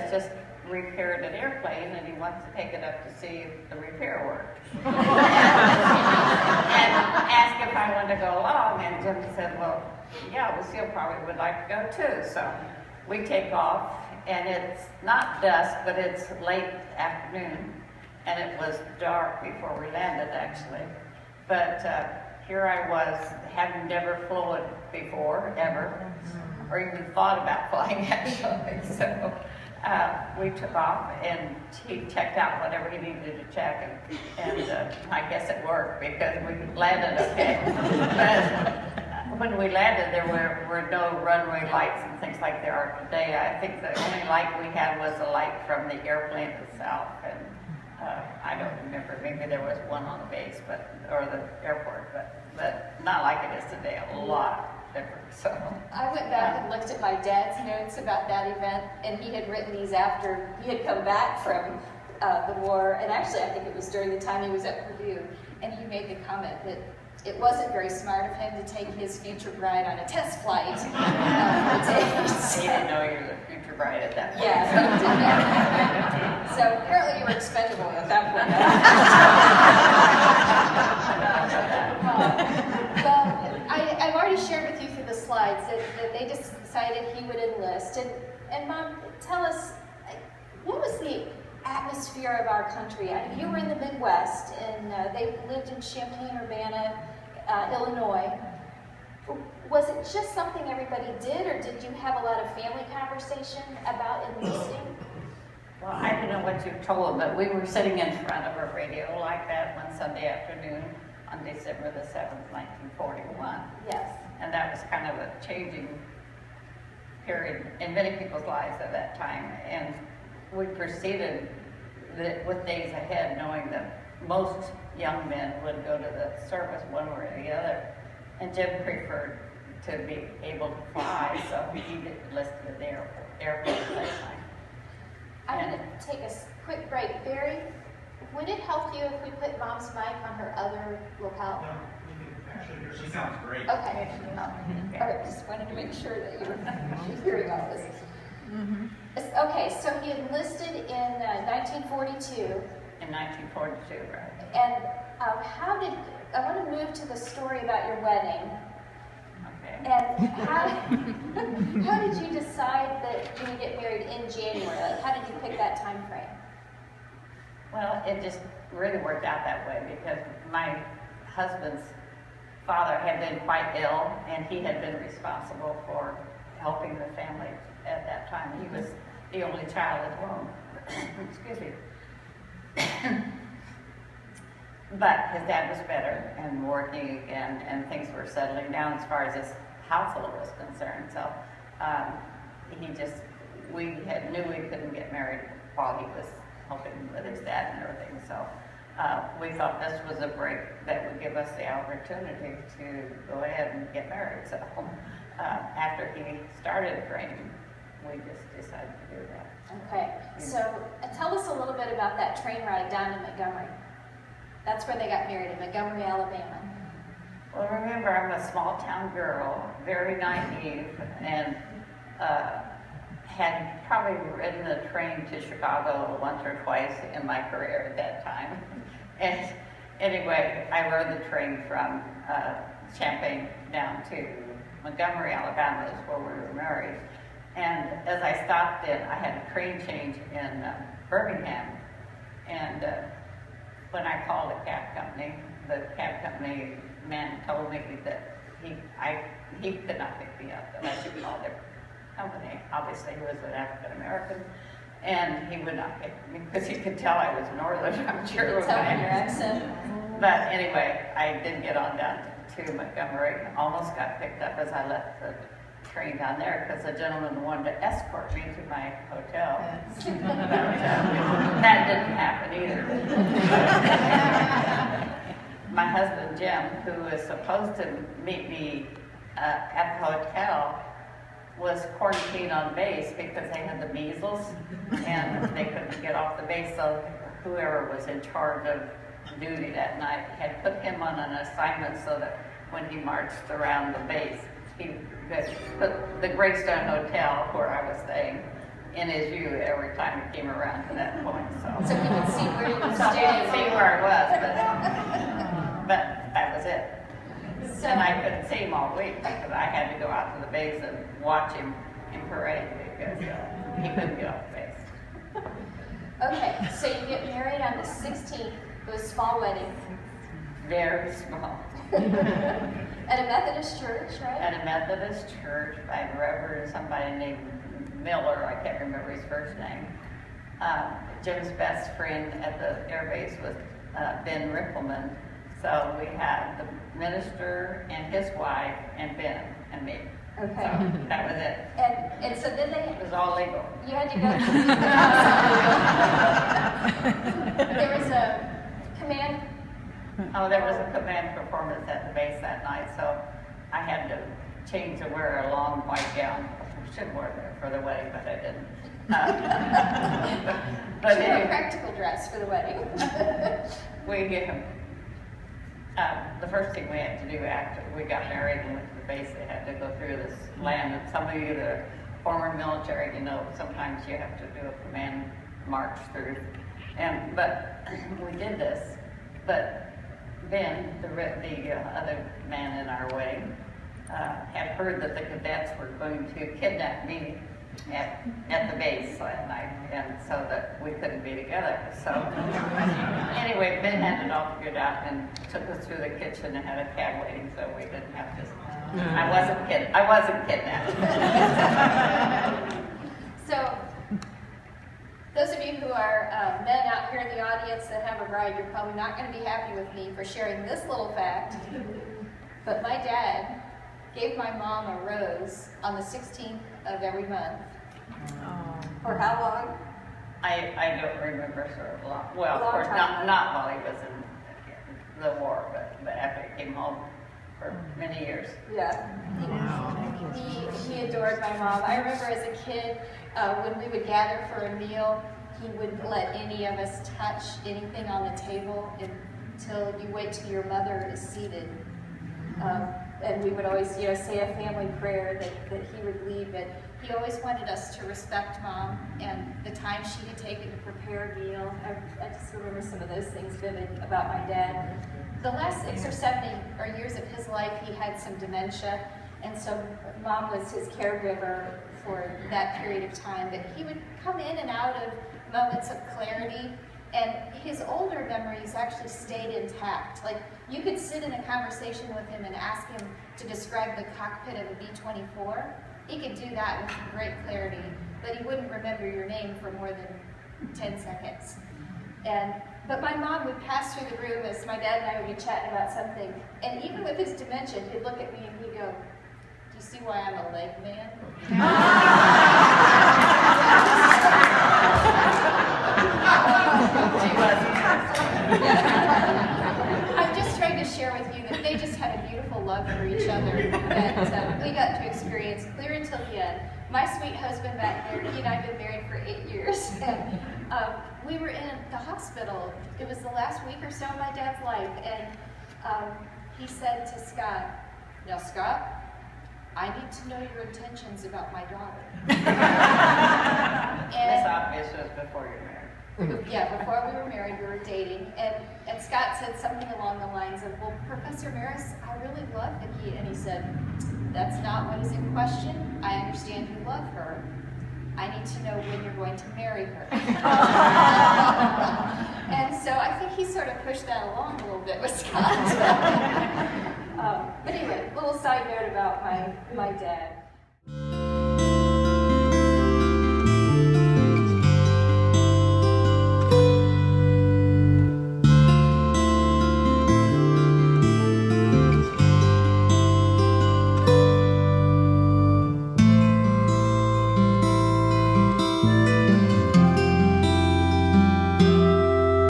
has just repaired an airplane and he wants to take it up to see if the repair worked. And asked if I wanted to go along, and Jim said, well, yeah, Lucille probably would like to go too. So we take off, and it's not dusk, but it's late afternoon, and it was dark before we landed, actually. But here I was, having never flown before, ever, or even thought about flying, actually. So we took off, and he checked out whatever he needed to check, and I guess it worked because we landed okay. But when we landed, there were no runway lights and things like there are today. I think the only light we had was a light from the airplane itself, and I don't remember, maybe there was one on the base, or the airport, but not like it is today, a lot different. So I went back and looked at my dad's notes about that event, and he had written these after he had come back from the war, and actually I think it was during the time he was at Purdue, and he made the comment that it wasn't very smart of him to take his future bride on a test flight for days. He didn't know you were the future bride at that point. Yeah, so apparently you were expendable at that point. Well, I've already shared with you through the slides that they just decided he would enlist. And Mom, tell us, what was the atmosphere of our country? You were in the Midwest, and they lived in Champaign-Urbana, Illinois. Was it just something everybody did, or did you have a lot of family conversation about enlisting? Well, I don't know what you told them, but we were sitting in front of a radio like that one Sunday afternoon on December the 7th, 1941. Yes. And that was kind of a changing period in many people's lives at that time. And we proceeded with days ahead, knowing that most young men would go to the service one way or the other. And Jim preferred to be able to fly, so he enlisted at the airport at that time. I'm going to take a quick break. Barry, would it help you if we put Mom's mic on her other lapel? No, actually, she sounds great. Okay. All right, just wanted to make sure that you were hearing all this. Mm-hmm. Okay, so he enlisted in 1942. In 1942, right. And I want to move to the story about your wedding. Okay. And how did you decide that you would get married in January? Like, how did you pick that time frame? Well, it just really worked out that way because my husband's father had been quite ill, and he had been responsible for helping the family at that time. He was the only child at home. Excuse me. But his dad was better and working again, and things were settling down as far as his household was concerned. So we knew we couldn't get married while he was helping with his dad and everything. So we thought this was a break that would give us the opportunity to go ahead and get married. So after he started training, we just decided to do that. Okay, so tell us a little bit about that train ride down in Montgomery. That's where they got married, in Montgomery, Alabama. Well, remember, I'm a small town girl, very naive, and had probably ridden the train to Chicago once or twice in my career at that time. And anyway, I rode the train from Champaign down to Montgomery, Alabama, is where we were married. And as I stopped in, I had a train change in Birmingham. And when I called the cab company man told me that he could not pick me up unless you called their company. Obviously, he was an African American, and he would not pick me because he could tell I was Northern. I'm sure. You could tell from your accent. But anyway, I did get on down to Montgomery. Almost got picked up as I left the train down there because a gentleman wanted to escort me to my hotel. That didn't happen either. My husband, Jim, who was supposed to meet me at the hotel, was quarantined on base because they had the measles and they couldn't get off the base. So whoever was in charge of duty that night had put him on an assignment so that when he marched around the base, the Greystone Hotel where I was staying, in his view every time he came around to that point, So he could see where you were So he could see standing. where I was, but that was it. So, And I couldn't see him all week because I had to go out to the base and watch him in parade because he couldn't get off the base. okay, so you get married on the 16th, it was a small wedding, Very small. at a Methodist church, right? At a Methodist church by a reverend, somebody named Miller, I can't remember his first name. Jim's best friend at the air base was Ben Rippleman. So we had the minister and his wife and Ben and me. Okay. So that was it. And so then It was all legal. you had to go to there was a command. Oh, there was a command performance at the base that night, so I had to change to wear a long white gown. I should wear that for the wedding, but I didn't. But She wore a anyway, practical dress for the wedding. the first thing we had to do after we got married and went to the base, they had to go through this land. And some of you that are former military, you know, sometimes you have to do a command march through. But we did this. But Ben, the other man in our wedding, had heard that the cadets were going to kidnap me at the base that night, and so that we couldn't be together. So anyway, Ben had it all figured out and took us through the kitchen and had a cab waiting, so we didn't have to. I wasn't kidnapped. So, those of you who are men out here in the audience that have a bride, you're probably not going to be happy with me for sharing this little fact. But my dad gave my mom a rose on the 16th of every month. For how long? I don't remember sort of long. Well, Long of course, time. not while he was in the war, but after he came home for many years. Yeah. He adored my mom. I remember as a kid, when we would gather for a meal, he wouldn't let any of us touch anything on the table until you wait till your mother is seated. And we would always, say a family prayer that he would lead. But he always wanted us to respect Mom and the time she had taken to prepare a meal. I just remember some of those things vivid about my dad. The last 6 or 7 years of his life, he had some dementia, and so Mom was his caregiver for that period of time. But he would come in and out of moments of clarity, and his older memories actually stayed intact. Like, you could sit in a conversation with him and ask him to describe the cockpit of a B-24. He could do that with great clarity, but he wouldn't remember your name for more than 10 seconds. But my mom would pass through the room as my dad and I would be chatting about something, and even with his dementia, he'd look at me and he'd go, "Do you see why I'm a leg man?" I'm just trying to share with you that they just had a beautiful love for each other that we got to experience clear until the end. My sweet husband back there, he and I have been married for 8 years. And we were in the hospital. It was the last week or so of my dad's life. And he said to Scott, "Now, Scott, I need to know your intentions about my daughter." This obvious was before you were married. Yeah, before we were married, we were dating, and Scott said something along the lines of, "Well, Professor Maris, I really love Vicki," and he said, "That's not what is in question. I understand you love her. I need to know when you're going to marry her." And so I think he sort of pushed that along a little bit with Scott. But anyway, little side note about my dad.